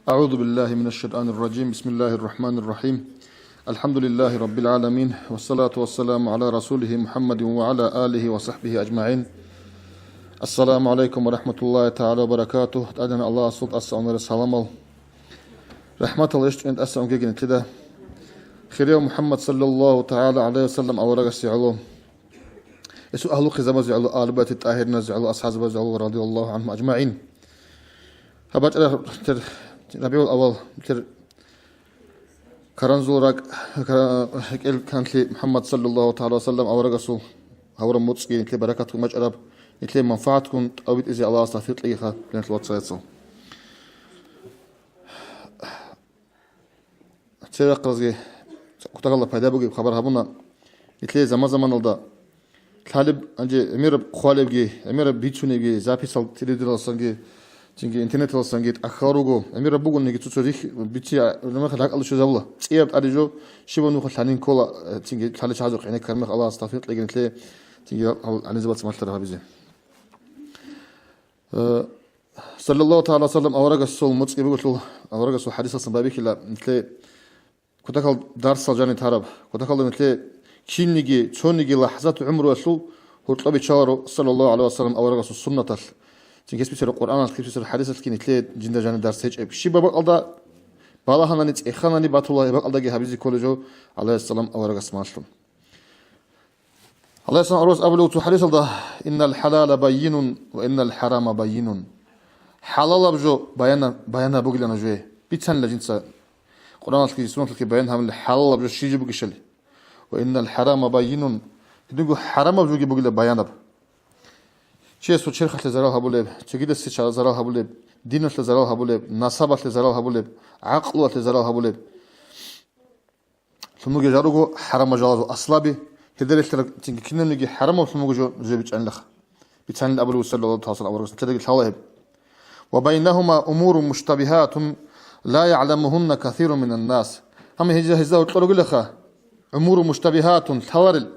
أعوذ بالله من الشيطان الرجيم بسم الله الرحمن الرحيم الحمد لله رب العالمين والصلاة والسلام على رسوله محمد وعلى آله وصحبه أجمعين. السلام عليكم ورحمة الله تعالى وبركاته. أدنى الله صوت أسأل السلام رحمة الله يشتغل أسأل جيجن كده خير محمد صلى الله تعالى عليه وسلم أورق السعلو يسوع أهل خزامة زعلو آل بيت الطاهرين زعلو أصحاب زعلو رضي الله عنهم أجمعين. هبات ربيع الأول كرنزورك كانت لي محمد صلى الله تعالى وسلم أورق السو هورا موتسكي نتلي بركاتكم مجرب نتلي منفعتكم أويت إزي الله استغفر ليها لأن الوقت سيتصل تسير قرزي كنت الله فايدة بقي بخبرها بنا نتلي زمان الدا طالب أنجي أمير خوالبجي أمير بيتشونيجي زابي سال تريدر السنجي تيجي إنترنت السنجيت أخروجو أمير بقول نيجي تشريح بيتشي لما خلاك الله شو زوله تيجي أرجو شبه نوخ الحنين كولا تيجي تحلش عازق يعني كرمك الله استغفر لك نتلي تيجي عن زبط سمعت ترى بيزي صلى الله تعالى وسلم أورق السول متسكي بقول له أورق السول حديث الصنبابي كلا نتلي كنت أقول درس الجاني تهرب كنت أقول نتلي كين نيجي شون نيجي لحظات عمره السول هو طلب شارو صلى الله عليه وسلم أورق السول سنة تل تيجي بيصير القرآن تيجي بيصير الحديث الكين نتلي جند جاني درس هيك شيء بقى الله بالله هنا نت إخانا نبات الله بقى الله جه حبيزي كله عليه السلام أورق اسمعشلون الله يسمع أروس أبلو تحديث الله إن الحلال بين وإن الحرام بين حلال بجو بيانا بقولنا جوه بيتسن لجنسا قرآن الكريم سنة الكريم بيانها من الحلال بجو شيء بقشلي وإن الحرام بين تدعو حرام بجو بقول بيانا شيء سو شرخ لزرالها بولب تجد السيشة زرالها بولب دين لزرالها بولب نصابة لزرالها بولب عقل لزرالها بولب ثم جاروجو حرام جوازو أصلابي هذا اللي كنا نجي حرام وثم جو زي بيتعن لخ بيتعن الأبو صلى الله عليه وسلم كذا قلت الله وبينهما أمور مشتبهات لا يعلمهن كثير من الناس هم هذا وتقول لك أمور مشتبهات ثوارل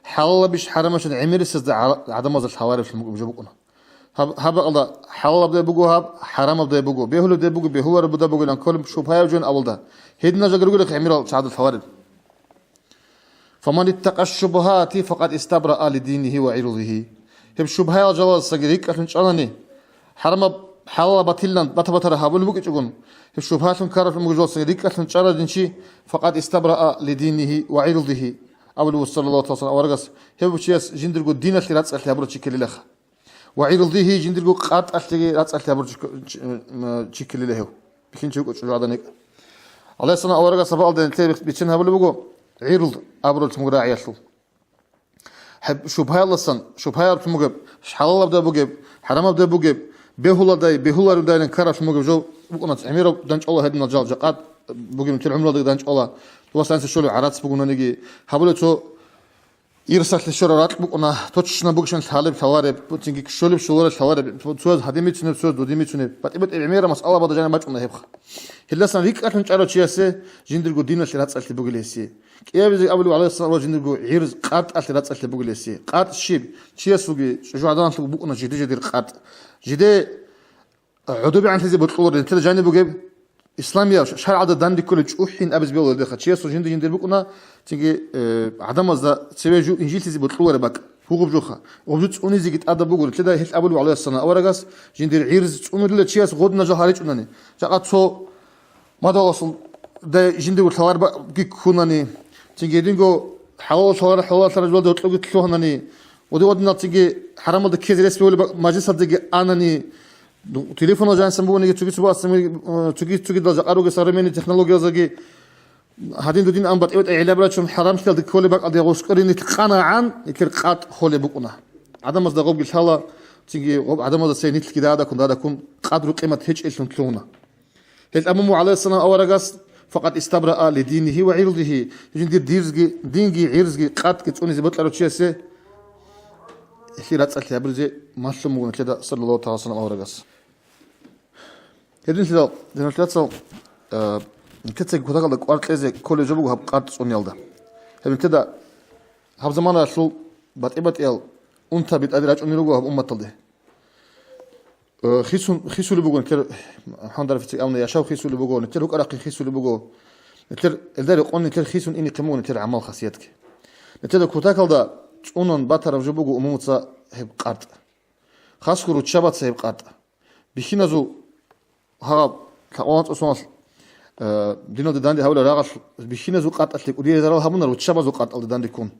حلال بيش حرام عشان عمير السد عدم هذا الثوارل في المجبوكنا هذا الله حلال بده بقول هذا حرام بده بقول بيهول بده بقول بيهول بده بقول أن كل شبهة يوجون أول ده هيدنا جاكر لك عمير سعد الثوارل فمن اتقى الشبهات فقد استبرأ لدينه وعرضه هب شبهة جلال سجريك عشان شانني حرام حلال باتيلن بتر هابول بقى تقول هب شبهات كارف المجوز سجريك عشان شانني فقد استبرأ لدينه وعرضه أول صلى الله عليه وسلم ورقص هب شيء جندرجو دين اللي رأس الحبر تشكل له وعرضه جندرجو قات اللي رأس الحبر تشكل له بكين شو قلت له هذا نك الله سنا ورقص فقال ده نتلاقي بيتشن هابول بقى عرض أبرد مقراعي يسلو حب شبهة لسان شبهة بتمجب حلال بدأ بجيب حرام بدأ بجيب بهولا بهولا بدأ ينكرش مجب جو بقولنا عميرة دانش الله هدنا الجال جقات بجيب مثل عمره دانش الله توصل أنت شلو عرات بقولنا نيجي حبلت شو يرسل للشرارات بقولنا توتشنا بقولشان حالب ثوارب تيجي شلو شلو ثوارب توز هديمي تنب توز دوديمي تنب بتبت عميرة مسألة بدأ جانا ماش قلنا هبخ هلا سان ريك أكن تعرف شيء سه جندر قدينا شرات سألت بقول يسي كيف زي أبلو عليه الصلاة والجندر قو عرز قات أشرات سألت بقول يسي قات الشيب شيء سوقي شو عدان سوق بقولنا جدير قات جدي عدوبي عن تزي بتقول أنت جاني بقول إسلامية شهر عدد دان دي كل جوحين أبز بيقول ده خد شيء سو جندر بقولنا تيجي عدم أزدا سوي جو إنجيل تزي بتقول بق هو بجوخه وبجوت أوني زي قت أدب بقول كده هيك أبلو عليه الصلاة أورجاس جندر عرز أوني له شيء غدنا جهاريج أونني جاءت سو ما ده وصل ده جندو الثوار بقى كونني تيجي دينجو حلال ثوار ترى ده تلقي تلوهنني ودي ودنا تيجي حرام ده كيز رسمي ولا مجلس تيجي أنني تليفون جان سمبوني تيجي سبوا سمي تيجي ده أروج سرمني تكنولوجيا زجي هادين دين أم بتقول إعلام براتهم حرام كده كل بق أدي غوسكرين يتقنا عن يكرقات خالي بقنا عدم مصدق قبل حلا تيجي عدم مصدق سينيت كده هذا كون قدر قيمة هيج إلهم تلونا الأمم عليه الصلاة أورجاس فقد استبرأ لدينه وعرضه يجندير ديرزجي دينجي عرزجي قات كتوني زبط له شيء سه خيرات سألت برزي ما شلون كده صلى الله عليه وسلم أورجاس هذين كده دين الثلاثة كتير كده قال لك أرك إزاي كل جبوه هبقات صنيال ده هذين كده هب زمان شو بتقبل أنت بتقدر أجني لجوه أمة تلده خيسو اللي بقول تر حندر في أمنا يشاو خيسو اللي بقول تر هو أرقي خيسو اللي بقول تر الدار يقولني تر خيسو إني كمون تر عمل خاصيتك تر كوتاك هذا أونن باتر في جبوجو أمومتسا هب قارت خاص كرو تشابات سهب قارت بخينازو ها كأوانت أصلا دينو داندي هؤلاء راغش بخينازو قارت أتلك ودي زرال همونا رو تشابازو قارت أل داندي كون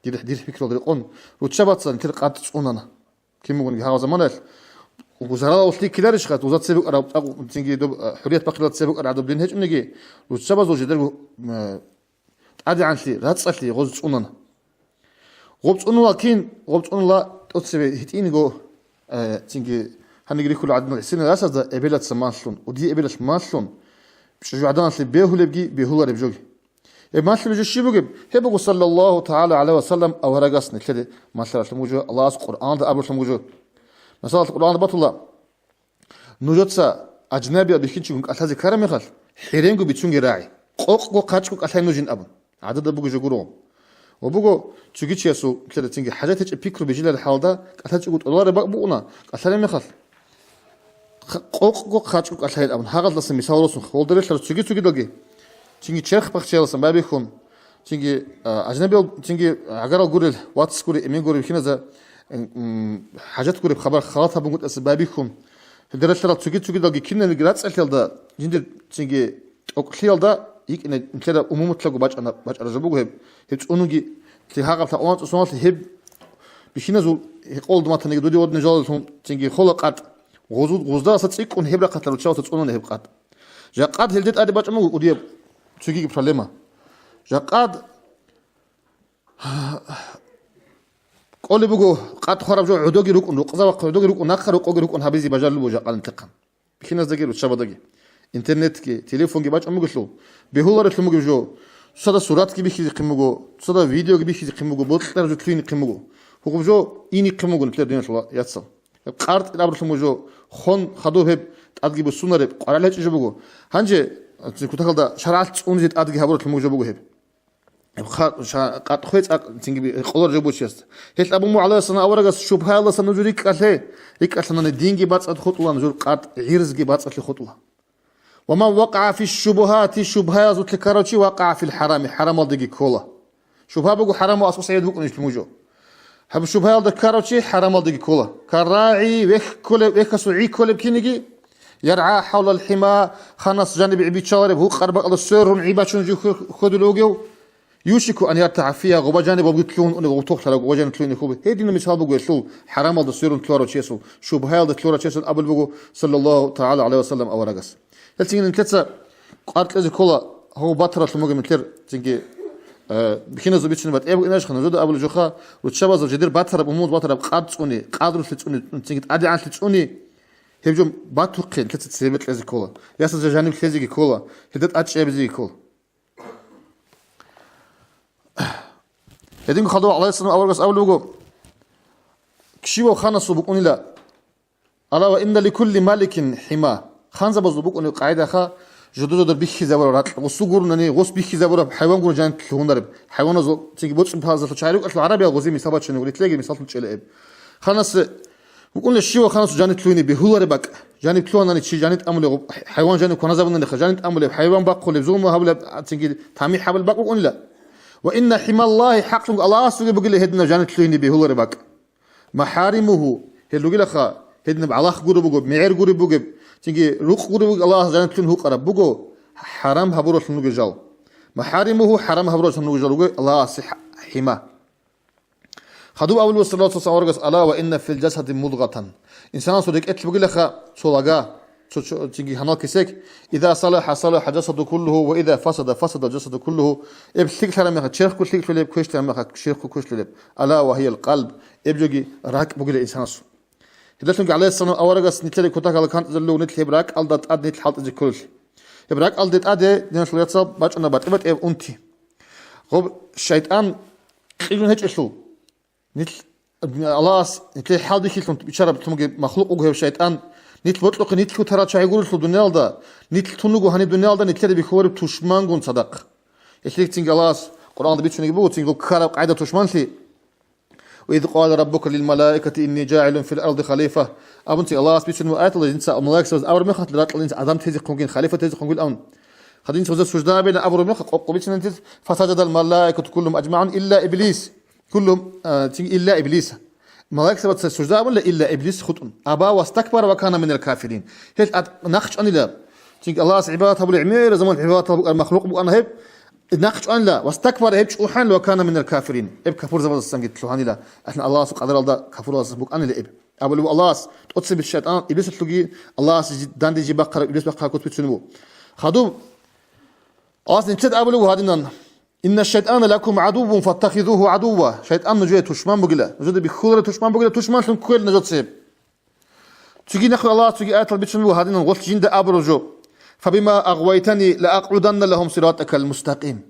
دير فكرة دريقون رو تشابات سان تر قارت أوننا كم يقول هذا زمانه وزرال وصلي كلارش خات وزات سبق أراب تيجي دب حرية بقرة سبق أراب دبلين هج منجي رو تشابازو جدر عادي عن شيء راتس أشلي غوز أوننا غوبت أنو لكن غوبت أنو لا تسبي هتيني جو تيجي هنيجي كل عدنا السنة الأساس ده قبلت سماشلون ودي قبلت ماشلون بشجع عدنا اللي بيهول بيجي بيهول ربجوجي ماشلون بيجي شيء بيجي هبقوا صلى الله تعالى عليه وسلم أو رجسنا كده ما شاء الله موجود الله أذكر القرآن ده أبوش موجود مثلا القرآن ده بطل نوجدسا أجنبي بيكينش يقول أساس كرم يخل حريم جو بيتشون راعي قو قاتشكو أساس نوجين أبن عدد ده بيجي جورو وبقو تيجي تشيسو كده تيجي حاجات تبيكرو بيجي للحال ده أساس تقول الله بقى بقونا أساس يخل قو قاتشكو أساس أبن هذا لسه مثال رسم خول دريش لو تيجي دلقي تيجي تشرخ بخشيلسن بابيكم تيجي أجنبي تيجي عقارة قول واتس قول إمين قول بكينا ذا حاجات قول بخبر خلاطها بنقول أسبابيكم دريش لو تيجي دلقي كنا نقرأت أسئلة ده جندر تيجي أقليل ده يك إن كده أمومة تلاقوا باج أرجبوه هب تقولونجي تهاجم تقوانت أصلا هب بكينا زول يقول ما تنيجي دودي ود نجالهم تيجي خلقات غزدا ستسيك ون هب رقت لو تشاوت تقولون هب قات جاقات هلدت أدي باج أمو ودي تيجي بسلامة جاقات قولي بقو قات خرب جو عدوجي ركون رقزا وعدوجي ركون نخر ركون هبيزي بجال لو جاقال انتقام بكينا زدقي وتشابه دقي انترنت كي تليفون كي باج أمو قشلو بهولار تلمو جو صدا صورات كي بيخي قيمو صدا فيديو كي بيخي قيمو بوتلر جو تلين قيمو هو جو إني قيمو نتلر دين شلا يتصل قارت الأبر تلمو جو خون خدو هب تأدي بسونة رب قارلة إيش بقو هنجي كنت هذا شرعت أنزيد أدي هبور تلمو جو بقو هب قات خويت تنجي قلور جو بوشيست هيت أبو مو على سنة أورجا شبه الله سنة جوريك كله إك أصلا الدين بات خطوة نزور قات عيرز بات خطوة وما وقع في الشبهات الشبهات وتكررتي وقع في الحرام حرام الدقي كولا شبهة بقو حرام وأصل سعيد بقو نجتموجو هب الشبهة الدكررتي حرام الدقي كولا كراعي ويك سعي كل بكينجي يرعى حول الحمى خنص جانب عبيد شارب هو قرب على السر عباشون جو خدلوجو يوشك أن يرتع فيها غبا جانب وبيتلون أن غوتوخ على غبا جانب تلون خوب هذه المثال بقول شو حرام هذا السر تلورا تشيسو شبهة هذا تلورا تشيسو قبل بقو صلى الله تعالى عليه وسلم أو رجس هل تيجي نتلسى قارت لازم كلا هو بطرة الموجة مثل تيجي بخينا زبيتشن بات أبغى إناش خنا زود قبل جوخا وتشابه زوجدير بطرة بموت بطرة قاد تسوني قادر تسوني تيجي تعدي عن تسوني هيجوم باتوقين تلسى تسيبت لازم كلا ياسر جانب خزيجي كلا هدت أتش أبزي كلا هدين خدوا على السلام أول جس أول لوجو كشيوا خانة سبقوني لا ألا وإن لكل مالك حما خانزة بزبوك أنه قاعدة خا جدود در بيخي زبورات وسوغور نني غوس بيخي زبورات حيوان قرن جان تلون درب حيوان زو تيجي بوتش بهذا الشعير أصل عربي غوزي مثابات شنو ولي تلاقي مثال تشيل إب خانس وقلنا الشيء خانس جان تلوني بهول ربك جان تلون أنا شيء جان تأمل حيوان جان كنا زبون نخ جان تأمل حيوان بقول بزوم هبل تيجي تعمي حبل بق وقلنا لا وإن حمى الله حق الله سوي بقول هدنا جان تلوني بهول ربك محارمه هلو قيل خا هدنا بعلاخ قرب بقول معير قرب بقول تيجي روق قرب الله جان تلون هو قرب بقول حرام هبروش نوجي جال محارمه حرام هبروش نوجي جال الله حمى خدوا أول وصلات صورجس ألا وإن في الجسد مضغة إنسان صدق أتل بقول لك صلاجا تيجي هناك كسك إذا صلح صلح جسد كله وإذا فسد فسد الجسد كله إبسيك لما شيخ كل شيء لب كويش لما شيخ كويش لب ألا وهي القلب إبجي راك بقول الإنسان إذا تنقل عليه السنة أورجس نتلي كتاك على كانت زلوا نتلي براك ألدت أد نتل حالت كل شيء براك ألدت أد دينا شو يتصاب باش أنا بتبت إب أنتي غب الشيطان يجون هيك إشلو نتل الله نتلي حال بيشيلهم بيشرب تمجي مخلوق وجه الشيطان نتل بطلق نتل كترات شيء يقول في الدنيا ده نتل تنوجو هني الدنيا ده نتل بيخور بتوشمان جون صدق إيش ليك تيجي الله القرآن ده بيتشون يجيبوه تيجي كارب قاعدة توشمان لي وإذ قال ربك للملائكة إني جاعل في الأرض خليفة أبنتي الله سبحانه وتعالى إنسان الملائكة سوز أمر مخت لرات الإنسان أدم تهزي قنقين خليفة تهزي قنقين أون خدين سوز السجدة بين أمر مخت قبيتنا أنت فسجد الملائكة كلهم أجمعون إلا إبليس كلهم إلا إبليس ملائكة سبت السجدة ولا إلا إبليس خطأ أبا واستكبر وكان من الكافرين هيك نخش أن لا تيجي الله عبادته أبو العمير زمان عبادته المخلوق بو أنا هيب نخش أن لا واستكبر هيب شوحان وكان من الكافرين إب كفور زمان السنجد شوحان لا إحنا الله سبحانه وتعالى كفور الله سبحانه أنا لإب أبو الله تقصي بالشيطان إبليس تلقي الله داندي جي بقرة إبليس بقرة كتب تسنبو خدوم أصلا نتشد أبو هذين إن الشيطان لكم عدو فاتخذوه عدوا شيطان نجوي تشمان بقلا نجود بخورة تشمان بقلا تشمان شن كل نجود سيب تجي نخل الله تجي آيات البيتشنو هذين غلط جند أبرجو فبما أغويتني لأقعدن لهم صراطك المستقيم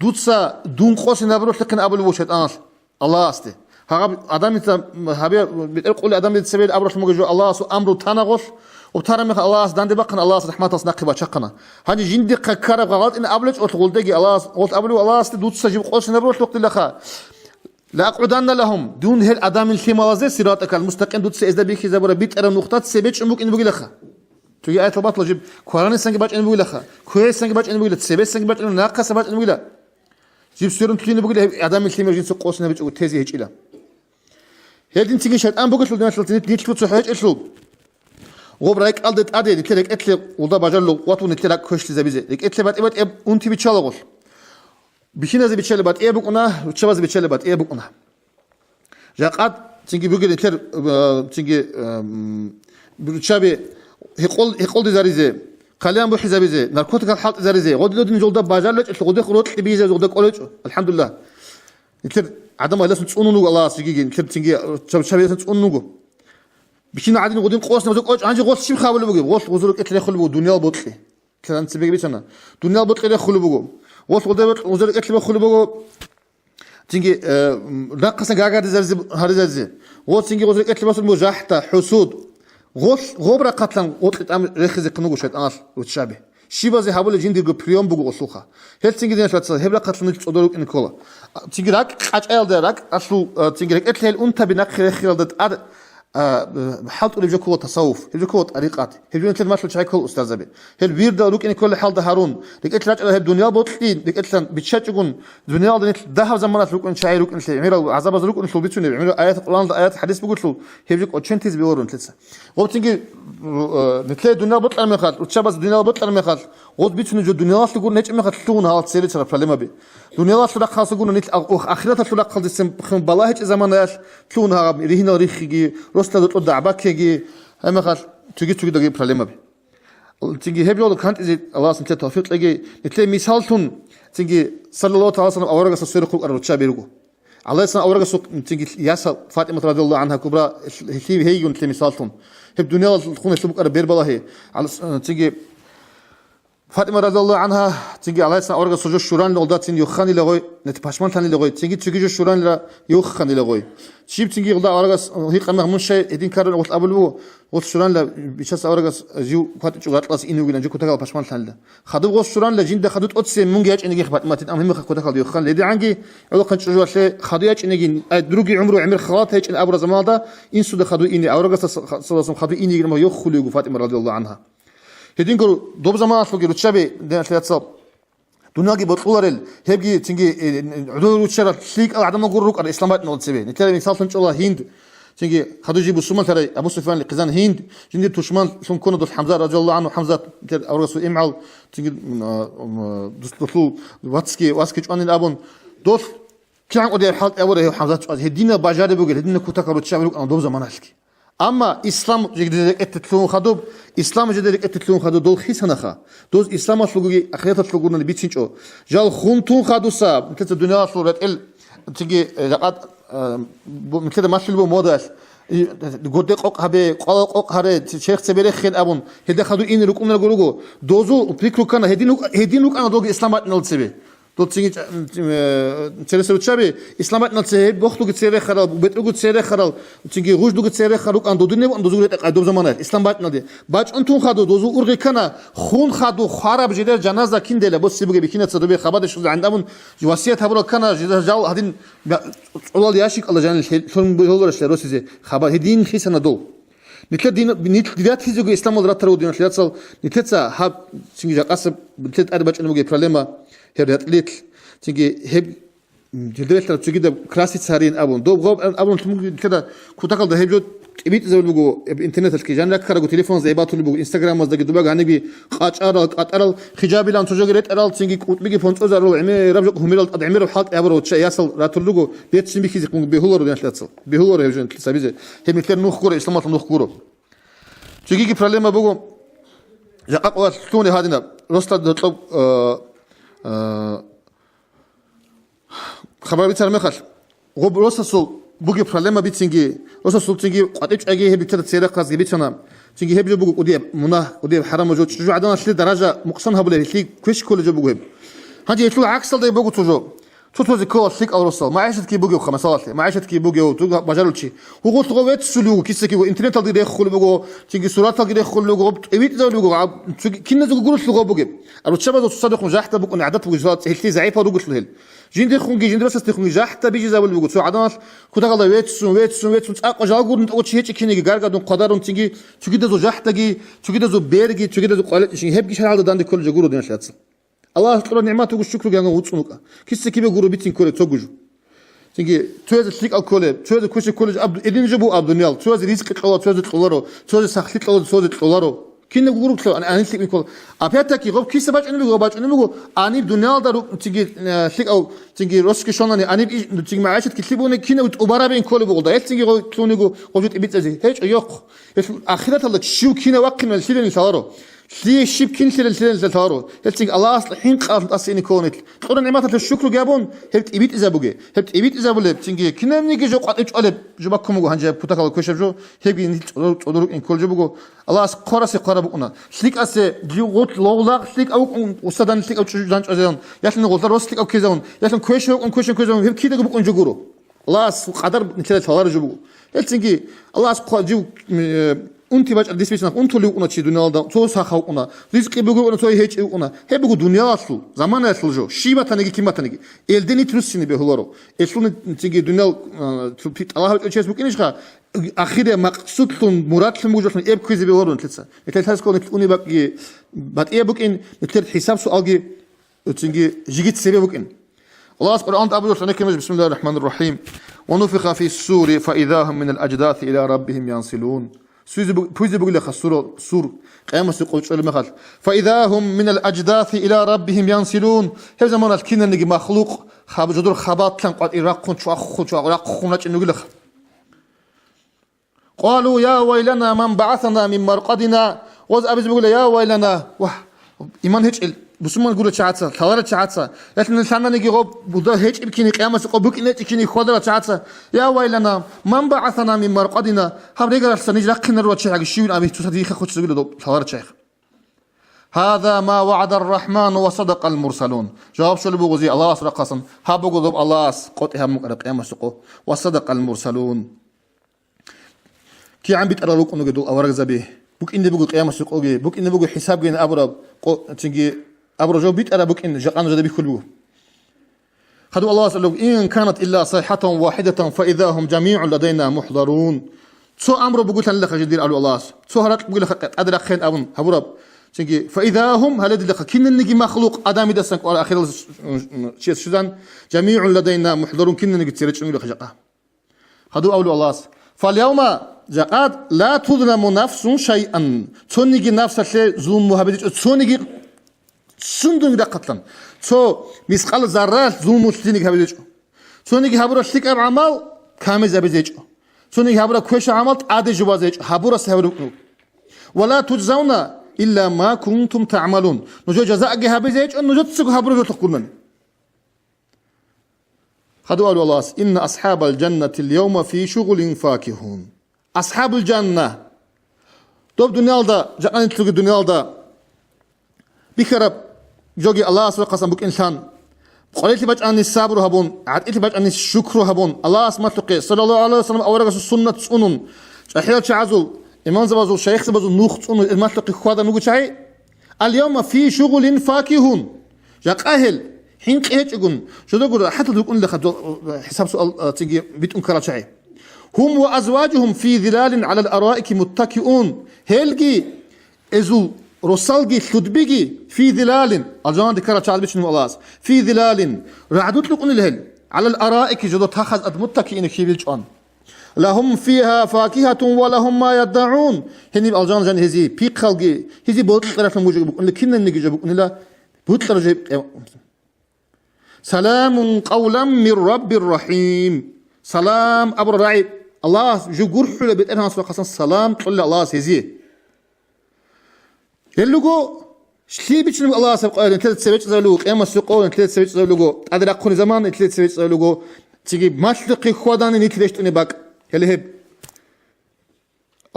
دوتسا دون قوس نبروش لكن أبو شيطان الله أستي هذا آدم هذا بيقول آدم يتسبب أبروش مجرد الله سو أمره تناقش وترى مثل الله داندي بقنا الله رحمة الله نقبة شقنا هني جندي كرب غلط إن أبلج أتقول دقي الله قلت أبلو الله استدوت سجيب قوس نبروش وقت لخا لا أقعدن لهم دون هال آدم الخمازة صراطك المستقيم دوت سإذا بيك زبر بيت أرى نقطة سبيتش أمك إن بقي لخا تجي آية الباطل جيب قرآن سنج باج إن بقي لخا كويس سنج باج إن بقي لخا سبيت سنج باج إن ناقص باج إن بقي لخا جيب سيرن تلين بقي لخا آدم الخمازة جنس قوس نبيت وتهزي هيك إله هل تيجي شيء أنا بقول لك نيت لوت صحيح إيش وبرايك ألدت أدي نتلك أتلي وده بجلو واتو نتلك كوش تزبيزه لك أتلي بات إبات إب أنتي بتشالغول بيشينا زي بتشال بات إبوك أنا وتشابز بتشال بات إبوك أنا جاقات تيجي بيجي نتلر تيجي بتشابي هيقول دزاريزه خلينا بروح زبيزه ناركوتيك الحالة زاريزه غد لود نجول ده بجلو غد خروج بيزه غد قولج الحمد لله نتلر عدم الله سنتونو الله سيجي نتلر تيجي شابي سنتونو بيشينا عادين قديم قوس نبزق أج عنجي قوس شيء خاول بقول قوس وزرق إتلي خلو بقول دنيا البطلة كلام تبي بيشنا دنيا البطلة خلو بقول قوس وزرق إتلي خلو بقول تيجي ناقصنا قاعد زرز هرزرز قوس تيجي وزرق إتلي بس مجاحته حسود قوس غبرة قتلن قوس أم رخز كنوجو شيء أناس وتشابه شيء بس هقول جين ديرجو بريوم بقول أسلوخه هل تيجي دينا شو تصير هبلا قتلن تصدروا إن كلا تيجي راك أجل دراك أصله تيجي راك إتلي الأنت بناخر خيال ضد حالته اللي بيجوا تصوف بيجوا طريقات هل مثل ما شايف كل أستاذ زبي هل بيردا لوك إن كل حال ده هارون لقيت لا هل الدنيا بطلين لقيت بتشجعون الدنيا ده ذهب زمانات لوك إن شاعر لوك إن عمره عذاب لوك إن بيتشون عمره آيات القرآن آيات حديث بيقول له هل بيجوا أشنتيز بيورون تلسه وبتيجي نتلاقي الدنيا بطل ما خال وتشابز الدنيا بطل ما خال غود بيتشون جو الدنيا تقول نيج ما خالتون هذا تسير ترى فلما بي الدنيا تقول خاص يقولون نت آخرتها تقول خالد السم خم بالله زمانات تلون هذا رهنا ريخي رسل تقول دعبكيجي هم خال تيجي دقيق برلما بي تيجي هبي الله كانت إذا الله سنت توفيق تلاقي نتلاقي مثالتون تيجي صلى الله عليه وسلم أورجا سيرقو أربعة بيرجو الله سنا أورجا سوق تيجي ياسا فاطمة رضي الله عنها كبرى هي نتلاقي مثالتون هب دنيا تكون يسلبك أربعة بالله هي على تيجي فاطمة رضي الله عنها تيجي على سنا أورجا سجود شوران لولدات تين يخاني لغوي نتباشمان ثاني لغوي تيجي جو شوران لا يخاني لغوي شيب تيجي غدا أورجا هي قمة من شيء إدين كارن وقت أبلو وقت شوران لا بيشاس أورجا جو فات جو غطاس إنه يقولن جو كتاعه باشمان ثاني لا خدوا وقت شوران لا جند خدوا أتسي من جاش إنك خبات ما تتأمل مخ كتاعه يخان لدي عنجي أول قنش جو شيء خدوا ياش إنك دروجي عمره عمر خلاط هيك إن أبرز ما هذا إن سود خدوا إني أورجا صلصم خدوا إني ما يخلوا جو فاطمة رضي الله عنها هدين قالوا دوب زمان أصله رتشابي ده ثلاثة دنيا جي بطولة هبجي تيجي عدول رتشارة شيك عدم نقول روك على الإسلامات نقول سبيه نتكلم مثال إن شاء الله هند تيجي خدوا جيبوا السمال ترى أبو سفيان لقزان هند جندي تشمان ثم كانوا ضد حمزة رضي الله عنه حمزة أورسو إمعل تيجي دستلو واسكي جوان الأبون دوس كان قدير حال أوله حمزة هدينا باجار بقول هدينا كوتاك رتشابي روك أنا دوب زمان أشكي أما إسلام جديد اتتلون خدوب إسلام جديد اتتلون خدوب دول خيسناخا دوز إسلام أصلوجي أخيرا تلقونا نبيتشينشو جال خونتون خدوسا مثل الدنيا أصلورت تيجي لقد مثل ما شلبو موداش قدق أق هبي قلق أق هره شيخ سبيرة خين أبون هدا خدو إن ركونا نقولو دوزو بيكرو كنا هدين لوك أنا دوج إسلامات نلت سبي Dort singe Ceresero Chabi, Islamat Nazi, Bochtu Gezere Haral, Betru Gezere Haral, Singi Rouge du Gezere Haruk and Dudine and Duzuret Adozamanet, Islamat Nadi. Bach Untun Hado, Dozu Urikana, Hun Hadu, Harab Jeder Janaza Kindela, Bossibu Bikina Sadobe Habadish and Amun, Juasiat Habrakana, Jizal Hadin Olal Yashik Alajan, Shun Beholder Rossi, Habahidin Hisanado. Nitlet Hizugo Islamal Ratarudin Shlatsal, Nitetsa Hab Singakas, Tet Adbach and Mugi Pralema. Herbert Little, Tingy Heb Director to get the classic Harin Abon. Dog Abon Kutakal the Hebrew, a bit of internet Kijana, Karago telephones, about to Instagram was the Gudubagani, Hach Aral, Hijabil and Tojoget, Aral, Tingy, Migi Fontozaro, Rabjo Humil at the Emir of Halt Avro, Chayasal, Ratulugo, Bet Simiki, Behulor and Sletzel, Behulor, Sabize, Hemiker Nukur, Islamat Nukuro. Chigi Pralema Bogo, the Aqua Tony Hadina, Rosta the top. خبر بيتر مخل غب روسسول بوجي برلما بيتسنجي روسسول تنجي قطيش أجي هي بيتر تسيرة قاس جبيتنا تنجي هي بيجو ودي مناه ودي حرام وجود شو عدنا شلي درجة مقصنها بله شلي كويش كل جو بوجي هذي يطلع عكس ده بوجو تجو توزي كول شيك أو روسال ما عايشت كي بوجي خمسات ما عايشت كي بوجي وتوجا بجالوتشي هو قلت قوات سلوك كيسة كي إنترنت تقدر يدخل بوجو تنجي صورات تقدر يدخل بوجو إبيت ذا بوجو كنا زوج قولت لغو بوجي الرتشابة زوج تصدق مجاحته بوجو عدت بوجات هي زعيفة روجت له جين دخون جين درس تخون جاحته بيجي زاول بوجو سو عدنا كده قال ويتسون أقا جاقور نت أوتشي هيك كيني جارجا دون قدرون تنجي شو كده زوج جاحته جي شو كده زوج بيرجي شو كده زوج قالت شيء هبجي شهادة داند كل جاقور دين شاتس الله تعالى نعمته والشكر جانا وتصنوك كيس كيبي جورو بيتين كله توجو تيجي توازي تليك أو كله توازي كوش كله أب إدين جبوا أب دنيا توازي ريسك تقول توازي تقولارو توازي سخلي تقول توازي تقولارو كنا جورو تقول أنا تليك بيقول أبياتك يغب كيس باج أنا بيقول باج أنا بيقول أني بدنيا دارو تيجي تليك أو تيجي راسك شلون أني تيجي معيشة كتلبوني كنا وتقبرا بين كله بيقول ده تيجي تلوني جو وجود إبيت زي هيك يق آخرة الله شو كنا وقت من الشيء اللي صاروا ليه شيب كنسل السلسلة ثارو هلتيج الله أصل حين قارن أصيني كونت قرن نعمة الشكر جابون هلت إبيت إذا بوجي هلت إبيت إذا بوله بتنجي كنا نيجي جو قط إيش قلب جبكم جو هنجاب بتاكل كويش جو هيجي نتقدروا إن كل جبوجو الله أصل قرص قربونا سليك أس جو غوت لولا سليك أو وصدان سليك أو تجانج أزيان يحن غوت روس سليك أو كيزون يحن كويش أو كويش كيزون هيك كده جبوك جوجورو الله أصل قدر نتلا ثوار جبوجو هلتيجي الله أصل جو أنتي باج أديس بيسنا أنتو اللي يقولنا شيء دنيا دا تو ساخا يقولنا رزق يبغوا تو هيج يقولنا هي بيقول دنيا أصله زمان أصله جو شيء ما تنيجي كم ما تنيجي الدنيا ترسيني بهولارو أصله تيجي دنيا تبيت الله هيك شيء ممكن إيشها أخيرا مقصود ثم مراد ثم موجود ثم كويس بهولارو نتلسا نتلسا هسكون نتلوني بقى بعد بوك إن نتلت حساب سؤال تيجي جيت سبب بوك إن الله سبحانه وتعالى أبو لك بسم الله الرحمن الرحيم ونفخ في السور فإذا هم من الأجداث إلى ربهم ينسلون بوزي بقول لك السور قيام سقوط المخل فإذا هم من الأجداث إلى ربهم ينسلون هذا زمان الكنا نجي مخلوق خاب جدور خبات كان قد يرقون شو يرقون نقول لك قالوا يا ويلنا من بعثنا من مرقدنا وز أبز بقول يا ويلنا واه إيمان هيك بسمون يقولوا شعاتها ثوار شعاتها لكن الإنسان نجي غب بده هيك يمكن قيام سقوط بكين يمكن خضرة شعاتها يا ويلنا من بعثنا من مرقدنا هم رجال السنيج لكن الرواد شيء الشيء أبي تصدق خد تقول له ثوار شيخ هذا ما وعد الرحمن وصدق المرسلون جواب شو اللي بقولي الله أسرق قسم ها بقول الله قط هم قيام سقوط وصدق المرسلون كي عم بيتقرروك إنه جدول أورق زبيه بوك إني بقول قيام سقوط بوك إني بقول حساب جين أبرب تيجي أبرجوا بيت أنا بك إن جقان جد بيخلوه خدوا الله سألوا إن كانت إلا صيحة واحدة فإذا هم جميع لدينا محضرون سو أمر بقول لك جدير قالوا الله سو هرق بقول لك أدرك خين أبون هبرب تيجي فإذا هم هل لك كن نجي مخلوق أدم يدسنك على آخر شيء شذان جميع لدينا محضرون كن نجي تسيرش نقول لك جقاه خدوا قالوا الله فاليوم جقاد لا تظلم نفس شيئا تونجي نفس الشيء ظلم مهابدش تونجي سندون دقتلن تو مسقال ذرات ظلم مستنيك هبيجو تونيك هبرا شيك عمل كامل زبيجو تونيك هبرا كوش عمل عادي جوازيج هبرا سهرو ولا تجزون إلا ما كنتم تعملون نجو جزاء هبيجو نجو تسق هبرا تقولن خدوا الله إن أصحاب الجنة اليوم في شغل فاكهون أصحاب الجنة طب دنيا دا جاءنا تلقي دنيا دا بكرب جوجي الله سبحانه قسم بك إنسان قلت لي بجاني الصبر هبون عدت بجاني الشكر هبون الله اسمع تقي صلى الله عليه وسلم اورغ السنه تصونن احيال تعزل ايمان زبازو شيخ زبازو نوخ تصون المطلق خوادا نوغو شاي اليوم في شغل فاكهون يقاهل حين قيتقون شو تقول حتى تقول لك حساب سؤال تيجي بيتون كرا شاي هم وازواجهم في ظلال على الارائك متكئون هلجي ازو رسالجي خدبيجي في ظلال الجوان ذكر تعال بيش الله في ظلال رعدت لكم الهل على الارائك جدو تاخذ متكئين كيبيلجون لهم فيها فاكهة ولهم ما يدعون هني الجوان جان هزي بيقلجي هزي بوت قرات الموجب بقول لك كنا نيجي بقول لا بوت رجب سلام قولا من رب الرحيم سلام ابو الرعيب الله جو قرحوا بيتنا خاصة سلام تقول الله هزي يلقو شلي بيشنو الله سبق أن تلت سبيت زلوق أما سقون تلت سبيت زلوقو أدرى أكون زمان تلت سبيت زلوقو تيجي ما تلقي خوادان نتليش توني باك يلي هب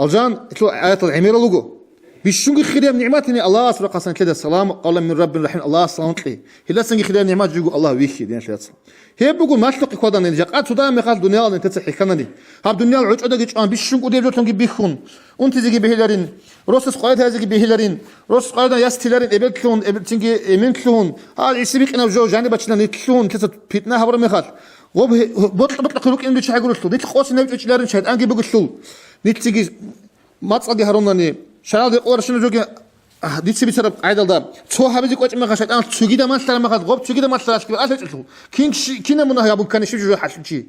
الجان تلو آيات العمير لوقو بيشونك خير نعماتني الله سبق أن كذا السلام قولا من رب الرحيم الله سلام تلي هلا سنجي خير نعمات جوجو الله ويخي دين شلات هي بقول ما تلقي خوادان نجاك أتودا مخال دنيا أن تتصحي كناني هاب دنيا العج أدق أن بيشونك ودي جوتونك بيخون أنت تيجي بهلارين روسس قاعد هذا بهلارين روس قاعد يستلارين إبلتلون إبلتينجي إمنتلون هذا يسبيك أنا وجو جاني بتشنا نتلون كذا بيتنا هبر مخال غب بطلق لوك إنه شيء يقول له نيت قوس نبي تشلارين شهد أنجي بقول له نيت تيجي ما تصدق هروناني شنو يقول شنو جوجي ديت سبي سرب عيدل دار تو هبزي قوش ما خشيت أنا تسوقي ده ما سلام ما خد غب تسوقي ده ما سلام كذا أسمع له كينا منها يابون كان يشوف جو حاسم شيء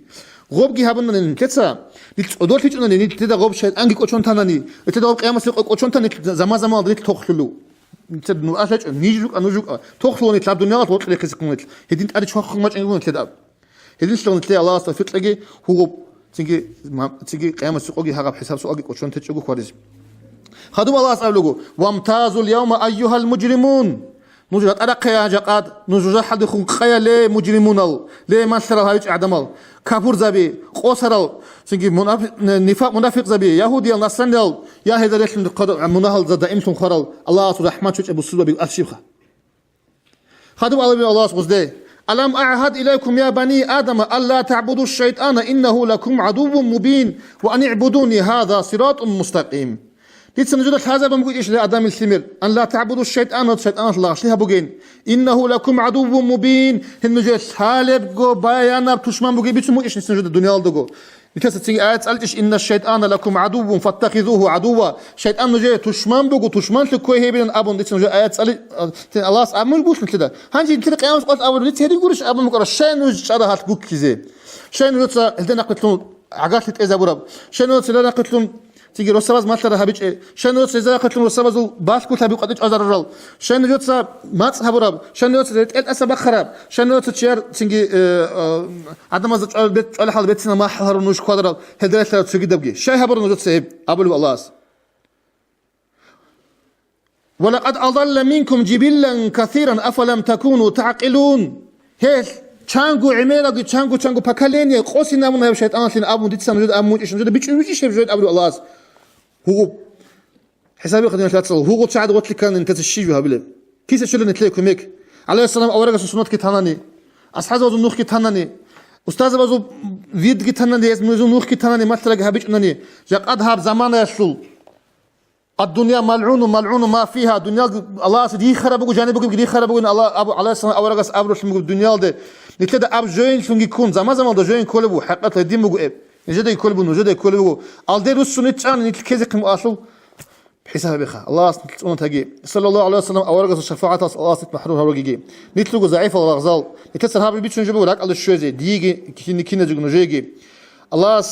غب جي هبنا نكتسا نيت أدور تيجي أنا نيت تدا غب شهد أنجي قوشون تاناني تدا غب قيام سلك قوشون تاني زمان ضريت تخلو نيت نو أسمع نيجوك أنا جوك تخلو نيت لاب دنيا توصل لك كذا هدين أدي شو خم ماش إنجون تدا هدين شلون تلاقي الله استفيد لقي هو تيجي قيام سلك قوي هرب حساب سؤالك قوشون تيجي خوارز خدوا الله أسألوه وامتازوا اليوم أيها المجرمون نجرت أرقيا جقاد نجرت حد خنقيا لي مجرمون لي مسر هايج أعدمال كافور زبي قصرال سنجي منافق زبي يهودي النصراني يا هذا ليش مناهل زاد إمتون خرال الله رحمة شو أبو سلوى بأشيخه خدوا الله سبحانه ألم أعهد إليكم يا بني آدم ألا تعبدوا الشيطان إنه لكم عدو مبين وأن اعبدوني هذا صراط مستقيم ديت نجد هذا بمقول إيش لآدم الثمر أن لا تعبدوا الشيطان الله شلها بقين إنه لكم عدو مبين هنجد حالب جو بيانا بتشمان بقين بيتسمو إيش نجد الدنيا لدقو لكن تيجي آيات قالتش إن الشيطان لكم عدو فاتخذوه عدوا شيطان نجد تشمان بقو تشمان تكوي هيبين أبون ديت نجد آيات قال الله أعمل بوش مثل ده هنجي كده قيام قلت أول ديت هذي يقولش أبون مقرر شيء نجد شرها هتقول كذا شيء نجد هلنا قتلون عقلت إذا برب شيء نجد لنا قتلون تيجي رسالة ما ترى هبيج شنو إذا قتلوا رسالة باش كل هبي قدش أزر الرجل شنو يوتسا ما تصحبرب شنو يوتسا الأسباب خراب شنو يوتسا تشير تيجي عدم أزج البيت على حال بيتنا ما حهر ونوش قدر هدرت لا تسوي دبجي شيء هبر نوتسا أبو الله ولقد أضل منكم جبلا كثيرا أفلم تكونوا تعقلون هيش چانگو عميرا چانگو پاکالینی قوسی نمونه هب شیطان سین ابون دیت سنجود امون ایشون جد بیچ میچی شب جد ابو الله هو حسابي خدنا ثلاثة هو تساعد قلت لك كان انت تشيجوا هبله كيس شلون نتلاقي ميك عليه السلام اورغ سنوت كي تاناني اصحاب وزن نوخ كي تاناني استاذ بازو فيد كي تاناني اسمه نوخ كي تاناني ما تلاقي هبيج انني قد هاب زمان يسل الدنيا ملعون ما فيها دنيا الله سدي خربوا جانبكم دي خربوا الله ابو عليه السلام اورغ ابرو شمو الدنيا ده نتلاقي اب جوين شونغي كون زمان ده جوين كولبو حقيقه دي مغو نجد يكولبو الدير السنه تشان نتكزك مؤاصل بحساب بخا الله سبحانه تاجي صلى الله عليه وسلم اورغ الشفاعه الله محرور هروجي نتلقوا ضعيف الغزال نتسر هاب البيت نجيبوا لك على الشوزي ديجي كينا جوجي الله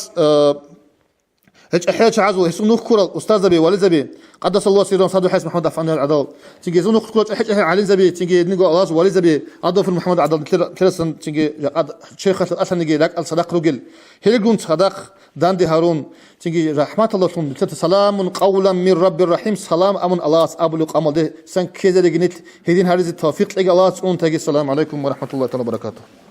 هج احياج عزو هسو نوخ كورال استاذ زبي والد زبي قدس الله سيرهم صادو حيس محمد عفان العدل تيجي زو نوخ كورال احياج علي زبي تيجي نيجو الله والد زبي عدو في محمد عدل تلسن تيجي قد شيخ الاسن نيجي لك الصدق رجل هيلجون صدق داندي هارون تيجي رحمه الله سلام قولا من رب الرحيم سلام امن الله ابو قمل ده سن كذا لجنت هدين هارز التوفيق الله سبحانه تاجي السلام عليكم ورحمه الله وبركاته